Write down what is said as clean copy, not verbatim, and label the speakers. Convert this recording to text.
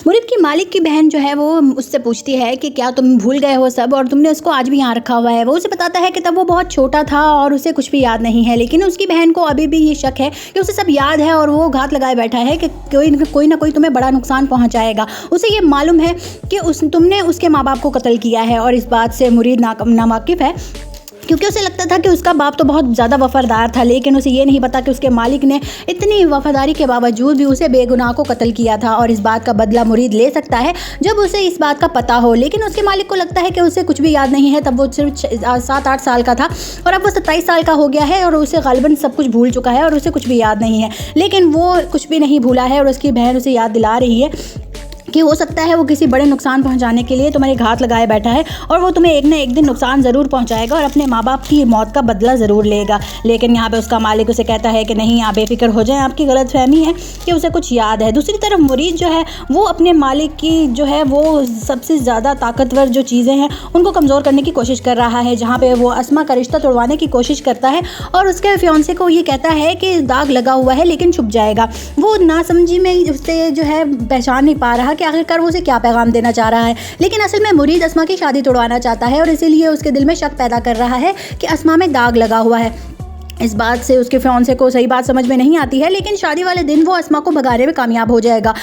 Speaker 1: मुरीद की मालिक की बहन जो है वो उससे पूछती है कि क्या तुम भूल गए हो सब और तुमने उसको आज भी यहाँ रखा हुआ है। वो उसे बताता है कि तब वो बहुत छोटा था और उसे कुछ भी याद नहीं है, लेकिन उसकी बहन को अभी भी ये शक है कि उसे सब याद है और वो घात लगाए बैठा है कि कोई ना कोई तुम्हें बड़ा नुकसान पहुँचाएगा। उसे ये मालूम है कि तुमने उसके माँ बाप को कत्ल किया है और इस बात से मुरीद नावाकिफ़ है, क्योंकि उसे लगता था कि उसका बाप तो बहुत ज़्यादा वफ़ादार था, लेकिन उसे ये नहीं पता कि उसके मालिक ने इतनी वफ़ादारी के बावजूद भी उसे बेगुनाह को कत्ल किया था और इस बात का बदला मुरीद ले सकता है जब उसे इस बात का पता हो। लेकिन उसके मालिक को लगता है कि उसे कुछ भी याद नहीं है। तब वो सिर्फ 7-8 साल का था और अब वो 27 साल का हो गया है और उसे ग़ालिबन सब कुछ भूल चुका है और उसे कुछ भी याद नहीं है। लेकिन वो कुछ भी नहीं भूला है और उसकी बहन उसे याद दिला रही है कि हो सकता है वो किसी बड़े नुकसान पहुंचाने के लिए तुम्हारे घात लगाए बैठा है और वो तुम्हें एक न एक दिन नुकसान ज़रूर पहुंचाएगा और अपने माँ बाप की मौत का बदला ज़रूर लेगा। लेकिन यहाँ पे उसका मालिक उसे कहता है कि नहीं, आप बेफिक्र हो जाएं, आपकी गलतफहमी है कि उसे कुछ याद है। दूसरी तरफ मुरीद जो है वो अपने मालिक की जो है वो सबसे ज़्यादा ताकतवर जो चीज़ें हैं उनको कमज़ोर करने की कोशिश कर रहा है, जहाँ पर वो अस्मा का रिश्ता तोड़वाने की कोशिश करता है और उसके फियांसे को ये कहता है कि दाग लगा हुआ है लेकिन छुप जाएगा। वो नासमझी में उससे जो है पहचान नहीं पा रहा कि आखिरकार वो उसे क्या पैगाम देना चाह रहा है। लेकिन असल में मुरीद अस्मा की शादी तोड़वाना चाहता है और इसीलिए उसके दिल में शक पैदा कर रहा है कि अस्मा में दाग लगा हुआ है। इस बात से उसके फियांसे को सही बात समझ में नहीं आती है, लेकिन शादी वाले दिन वो अस्मा को भगाने में कामयाब हो जाएगा।